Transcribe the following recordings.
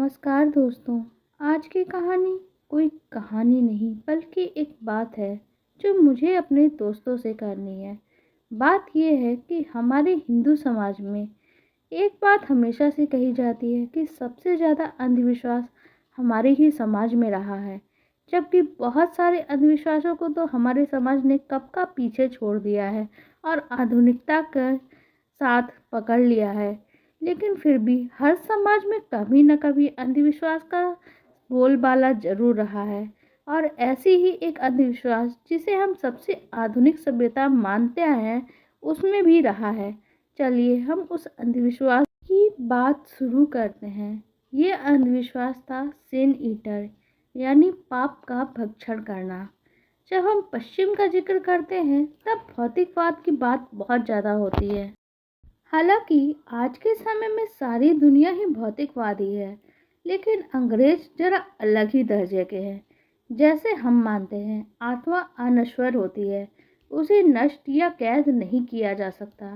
नमस्कार दोस्तों। आज की कहानी कोई कहानी नहीं बल्कि एक बात है जो मुझे अपने दोस्तों से करनी है। बात यह है कि हमारे हिंदू समाज में एक बात हमेशा से कही जाती है कि सबसे ज़्यादा अंधविश्वास हमारे ही समाज में रहा है, जबकि बहुत सारे अंधविश्वासों को तो हमारे समाज ने कब का पीछे छोड़ दिया है और आधुनिकता के साथ पकड़ लिया है। लेकिन फिर भी हर समाज में कभी न कभी अंधविश्वास का बोलबाला जरूर रहा है, और ऐसी ही एक अंधविश्वास जिसे हम सबसे आधुनिक सभ्यता मानते हैं उसमें भी रहा है। चलिए हम उस अंधविश्वास की बात शुरू करते हैं। ये अंधविश्वास था सिन ईटर, यानी पाप का भक्षण करना। जब हम पश्चिम का जिक्र करते हैं तब भौतिकवाद की बात बहुत ज़्यादा होती है। हालांकि आज के समय में सारी दुनिया ही भौतिकवादी है, लेकिन अंग्रेज जरा अलग ही दर्जे के हैं। जैसे हम मानते हैं आत्मा अनश्वर होती है, उसे नष्ट या कैद नहीं किया जा सकता,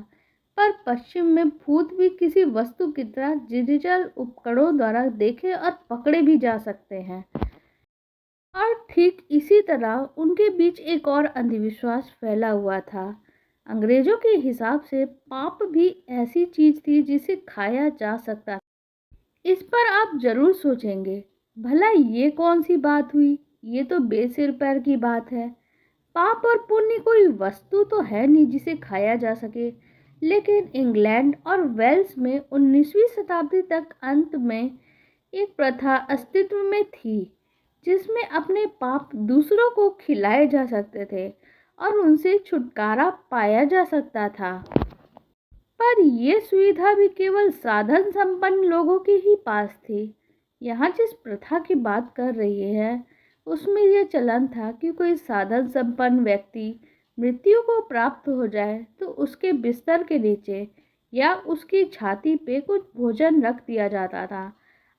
पर पश्चिम में भूत भी किसी वस्तु की तरह डिजिटल उपकरणों द्वारा देखे और पकड़े भी जा सकते हैं। और ठीक इसी तरह उनके बीच एक और अंधविश्वास फैला हुआ था। अंग्रेजों के हिसाब से पाप भी ऐसी चीज थी जिसे खाया जा सकता था। इस पर आप जरूर सोचेंगे, भला ये कौन सी बात हुई, ये तो बेसिर पैर की बात है। पाप और पुण्य कोई वस्तु तो है नहीं जिसे खाया जा सके। लेकिन इंग्लैंड और वेल्स में 19वीं शताब्दी तक अंत में एक प्रथा अस्तित्व में थी जिसमें अपने पाप दूसरों को खिलाए जा सकते थे और उनसे छुटकारा पाया जा सकता था। पर यह सुविधा भी केवल साधन संपन्न लोगों के ही पास थी। यहाँ जिस प्रथा की बात कर रही है उसमें यह चलन था कि कोई साधन संपन्न व्यक्ति मृत्यु को प्राप्त हो जाए तो उसके बिस्तर के नीचे या उसकी छाती पे कुछ भोजन रख दिया जाता था।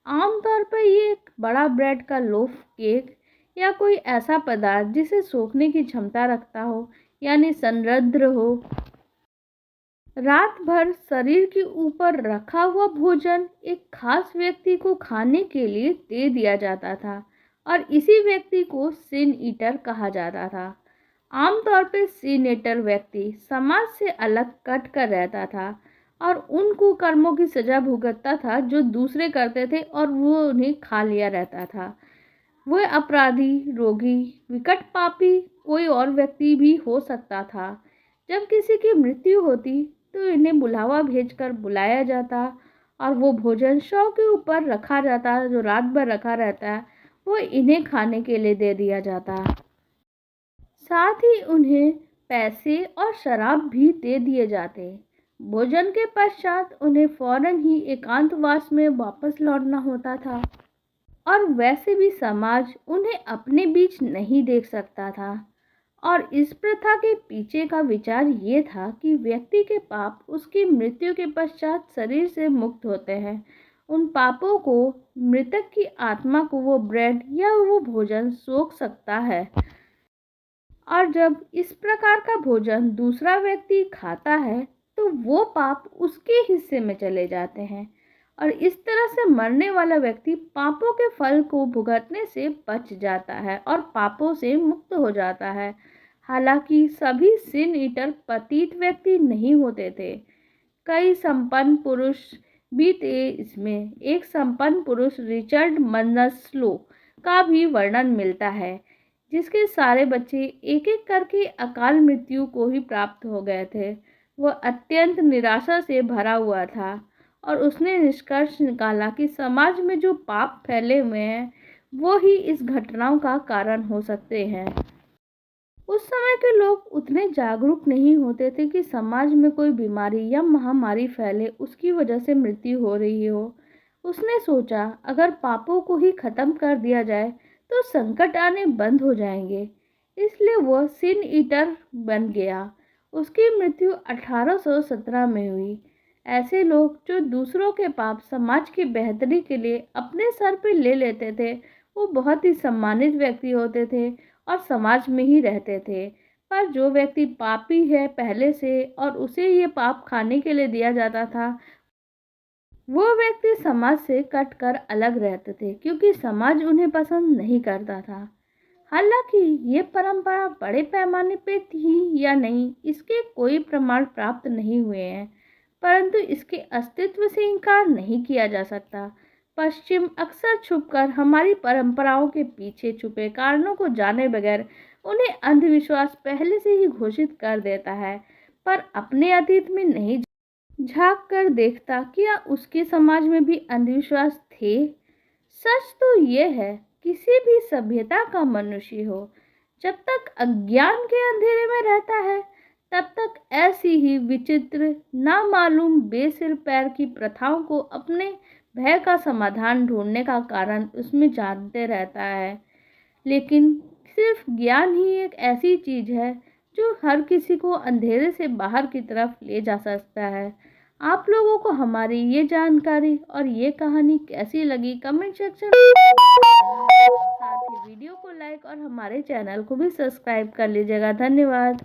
आमतौर पर ये एक बड़ा ब्रेड का लोफ, केक या कोई ऐसा पदार्थ जिसे सोखने की क्षमता रखता हो, यानी समृद्ध हो। रात भर शरीर के ऊपर रखा हुआ भोजन एक खास व्यक्ति को खाने के लिए दे दिया जाता था और इसी व्यक्ति को सिन ईटर कहा जाता था। आमतौर पर सिन ईटर व्यक्ति समाज से अलग कट कर रहता था और उन कुकर्मों की सजा भुगतता था जो दूसरे करते थे और वो उन्हें खा लिया रहता था। वह अपराधी, रोगी, विकट पापी कोई और व्यक्ति भी हो सकता था। जब किसी की मृत्यु होती तो इन्हें बुलावा भेजकर बुलाया जाता और वो भोजन शव के ऊपर रखा जाता जो रात भर रखा रहता है, वो इन्हें खाने के लिए दे दिया जाता। साथ ही उन्हें पैसे और शराब भी दे दिए जाते। भोजन के पश्चात उन्हें फौरन ही एकांतवास में वापस लौटना होता था और वैसे भी समाज उन्हें अपने बीच नहीं देख सकता था। और इस प्रथा के पीछे का विचार ये था कि व्यक्ति के पाप उसकी मृत्यु के पश्चात शरीर से मुक्त होते हैं। उन पापों को मृतक की आत्मा को वो ब्रेड या वो भोजन सोख सकता है, और जब इस प्रकार का भोजन दूसरा व्यक्ति खाता है तो वो पाप उसके हिस्से में चले जाते हैं और इस तरह से मरने वाला व्यक्ति पापों के फल को भुगतने से बच जाता है और पापों से मुक्त हो जाता है। हालांकि सभी सिन ईटर पतित व्यक्ति नहीं होते थे, कई संपन्न पुरुष भी थे। इसमें एक संपन्न पुरुष रिचर्ड मनस्लो का भी वर्णन मिलता है, जिसके सारे बच्चे एक एक करके अकाल मृत्यु को ही प्राप्त हो गए थे। वह अत्यंत निराशा से भरा हुआ था और उसने निष्कर्ष निकाला कि समाज में जो पाप फैले हुए हैं वो ही इस घटनाओं का कारण हो सकते हैं। उस समय के लोग उतने जागरूक नहीं होते थे कि समाज में कोई बीमारी या महामारी फैले उसकी वजह से मृत्यु हो रही हो। उसने सोचा अगर पापों को ही खत्म कर दिया जाए तो संकट आने बंद हो जाएंगे, इसलिए वह सिन ईटर बन गया। उसकी मृत्यु 1817 में हुई। ऐसे लोग जो दूसरों के पाप समाज की बेहतरी के लिए अपने सर पर ले लेते थे वो बहुत ही सम्मानित व्यक्ति होते थे और समाज में ही रहते थे। पर जो व्यक्ति पापी है पहले से और उसे ये पाप खाने के लिए दिया जाता था, वो व्यक्ति समाज से कटकर अलग रहते थे क्योंकि समाज उन्हें पसंद नहीं करता था। हालांकि ये परंपरा बड़े पैमाने पे थी या नहीं, इसके कोई प्रमाण प्राप्त नहीं हुए हैं, परंतु इसके अस्तित्व से इनकार नहीं किया जा सकता। पश्चिम अक्सर छुपकर हमारी परंपराओं के पीछे छुपे कारणों को जाने बगैर उन्हें अंधविश्वास पहले से ही घोषित कर देता है, पर अपने अतीत में नहीं झांक कर देखता क्या उसके समाज में भी अंधविश्वास थे। सच तो ये है, किसी भी सभ्यता का मनुष्य हो, जब तक अज्ञान के अंधेरे में रहता है तब तक ऐसी ही विचित्र नामालूम बेसिर पैर की प्रथाओं को अपने भय का समाधान ढूंढने का कारण उसमें जानते रहता है। लेकिन सिर्फ ज्ञान ही एक ऐसी चीज है जो हर किसी को अंधेरे से बाहर की तरफ ले जा सकता है। आप लोगों को हमारी ये जानकारी और ये कहानी कैसी लगी कमेंट सेक्शन में साथ ही वीडियो को लाइक और हमारे चैनल को भी सब्सक्राइब कर लीजिएगा। धन्यवाद।